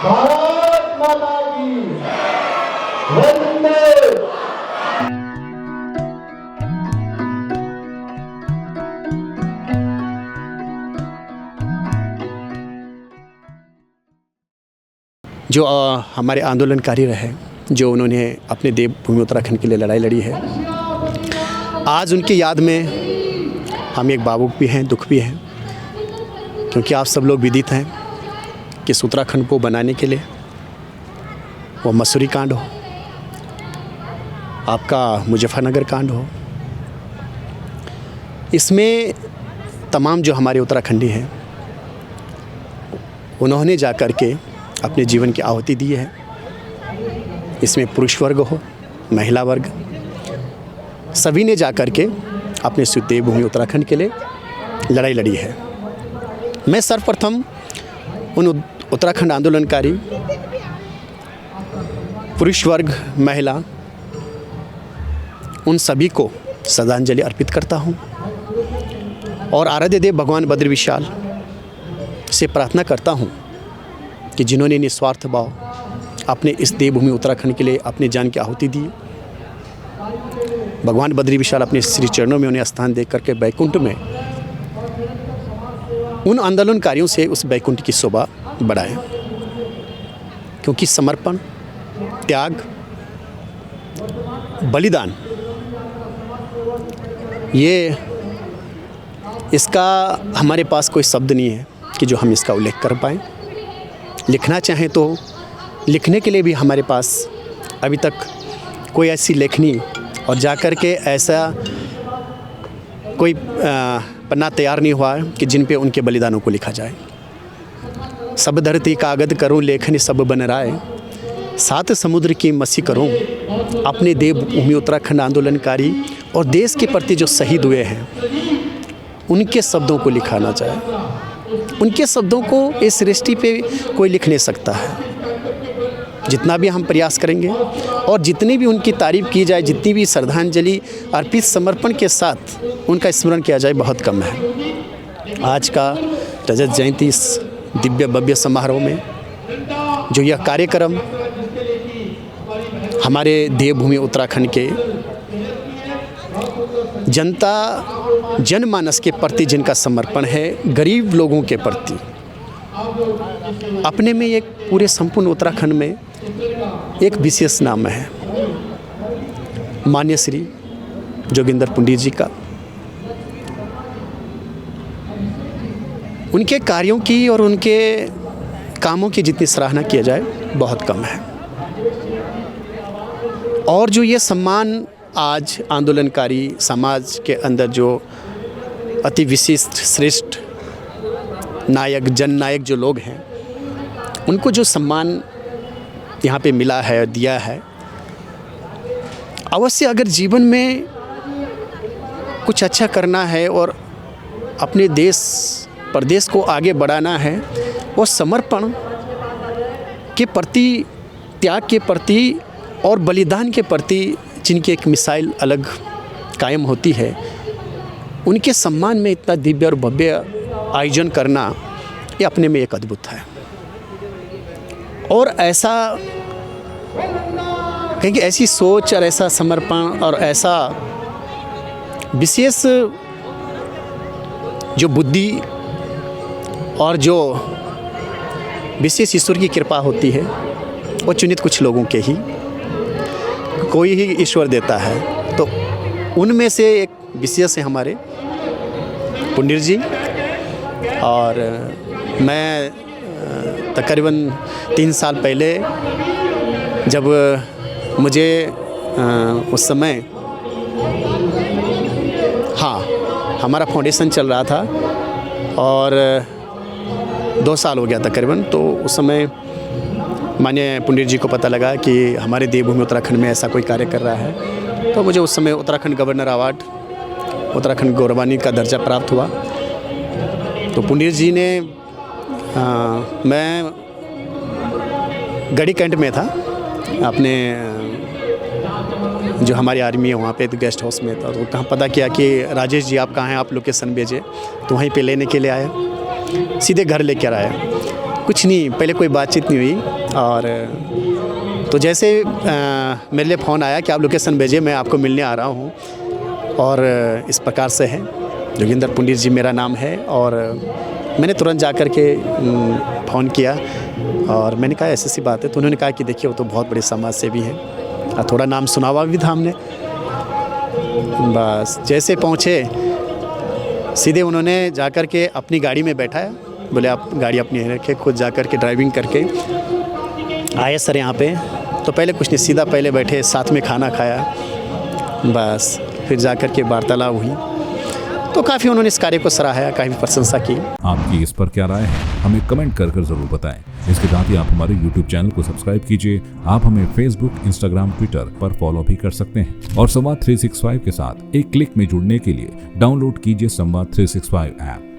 भारत माता की वंदे। जो हमारे आंदोलनकारी रहे, जो उन्होंने अपने देवभूमि उत्तराखंड के लिए लड़ाई लड़ी है, आज उनकी याद में हम एक भावुक भी हैं, दुख भी हैं, क्योंकि आप सब लोग विदित हैं कि इस उत्तराखंड को बनाने के लिए वो मसूरी कांड हो, आपका मुजफ्फरनगर कांड हो, इसमें तमाम जो हमारे उत्तराखंडी हैं उन्होंने जा कर के अपने जीवन की आहुति दी है। इसमें पुरुष वर्ग हो, महिला वर्ग, सभी ने जा कर के अपने देवभूमि उत्तराखंड के लिए लड़ाई लड़ी है। मैं सर्वप्रथम उन उत्तराखंड आंदोलनकारी पुरुष वर्ग, महिला, उन सभी को श्रद्धांजलि अर्पित करता हूं और आराध्य देव भगवान बद्री विशाल से प्रार्थना करता हूं कि जिन्होंने निस्वार्थ भाव अपने इस देवभूमि उत्तराखंड के लिए अपनी जान की आहुति दी, भगवान बद्री विशाल अपने श्री चरणों में उन्हें स्थान दे करके बैकुंठ में उन आंदोलनकारियों से उस बैकुंठ की शोभा बढ़ाए, क्योंकि समर्पण, त्याग, बलिदान, ये इसका हमारे पास कोई शब्द नहीं है कि जो हम इसका उल्लेख कर पाएँ। लिखना चाहें तो लिखने के लिए भी हमारे पास अभी तक कोई ऐसी लेखनी और जाकर के ऐसा कोई पन्ना तैयार नहीं हुआ कि जिन पे उनके बलिदानों को लिखा जाए। सब धरती कागद करूं लेखन सब बन राय, सात समुद्र की मसी करूं, अपने देवभूमि उत्तराखंड आंदोलनकारी और देश के प्रति जो शहीद हुए हैं उनके शब्दों को लिखा ना चाहे। उनके शब्दों को इस सृष्टि पे कोई लिख नहीं सकता है। जितना भी हम प्रयास करेंगे और जितनी भी उनकी तारीफ़ की जाए, जितनी भी श्रद्धांजलि अर्पित समर्पण के साथ उनका स्मरण किया जाए, बहुत कम है। आज का रजत जयंती इस दिव्य भव्य समारोह में जो यह कार्यक्रम हमारे देवभूमि उत्तराखंड के जनता जनमानस के प्रति जिनका समर्पण है, गरीब लोगों के प्रति, अपने में एक पूरे संपूर्ण उत्तराखंड में एक विशेष नाम है मान्य श्री जोगिंदर पंडित जी का। उनके कार्यों की और उनके कामों की जितनी सराहना किया जाए बहुत कम है। और जो ये सम्मान आज आंदोलनकारी समाज के अंदर जो अति विशिष्ट श्रेष्ठ नायक, जननायक जो लोग हैं, उनको जो सम्मान यहाँ पे मिला है, दिया है, अवश्य अगर जीवन में कुछ अच्छा करना है और अपने देश प्रदेश को आगे बढ़ाना है, वो समर्पण के प्रति, त्याग के प्रति और बलिदान के प्रति जिनकी एक मिसाइल अलग कायम होती है, उनके सम्मान में इतना दिव्य और भव्य आयोजन करना ये अपने में एक अद्भुत है। और ऐसा कहेंगे, ऐसी सोच और ऐसा समर्पण और ऐसा विशेष जो बुद्धि और जो विशेष ईश्वर की कृपा होती है, वो चुनित कुछ लोगों के ही कोई ही ईश्वर देता है। तो उनमें से एक विशेष है हमारे पंडित जी। और मैं तकरीबन 3 साल पहले जब मुझे उस समय हमारा फाउंडेशन चल रहा था और 2 साल हो गया तकरीबन, तो उस समय माननीय पंडित जी को पता लगा कि हमारे देवभूमि उत्तराखंड में ऐसा कोई कार्य कर रहा है, तो मुझे उस समय उत्तराखंड गवर्नर अवार्ड, उत्तराखंड गौरवान्वित का दर्जा प्राप्त हुआ। तो पंडित जी ने मैं गढ़ी कैंट में था, अपने जो हमारी आर्मी है वहाँ पे तो गेस्ट हाउस में था, तो कहाँ पता किया कि राजेश जी आप कहाँ हैं, आप लोकेशन भेजे, तो वहीं पे लेने के लिए आए, सीधे घर लेकर आए। कुछ नहीं, पहले कोई बातचीत नहीं हुई। और तो जैसे मेरे लिए फ़ोन आया कि आप लोकेशन भेजिए, मैं आपको मिलने आ रहा हूँ। और इस प्रकार से है, जोगिंदर पंडित जी मेरा नाम है। और मैंने तुरंत जा कर के फ़ोन किया और मैंने कहा ऐसी बात है। तो उन्होंने कहा कि देखिए वो तो बहुत बड़े समाज सेवी हैं, और थोड़ा नाम सुना हुआ भी था हमने। बस जैसे पहुँचे सीधे उन्होंने जा कर के अपनी गाड़ी में बैठाया, बोले आप गाड़ी अपनी रखे, खुद जा कर के ड्राइविंग करके आए सर यहाँ पे। तो पहले कुछ नहीं, सीधा पहले बैठे, साथ में खाना खाया, बस फिर जा कर के वार्तालाप हुई। तो काफ़ी उन्होंने इस कार्य को सराहा, काफ़ी प्रशंसा की। आपकी इस पर क्या राय है, हमें कमेंट कर ज़रूर बताएं। इसके साथ ही आप हमारे YouTube चैनल को सब्सक्राइब कीजिए। आप हमें Facebook, Instagram, Twitter पर फॉलो भी कर सकते हैं। और संवाद 365 के साथ एक क्लिक में जुड़ने के लिए डाउनलोड कीजिए संवाद 365 ऐप।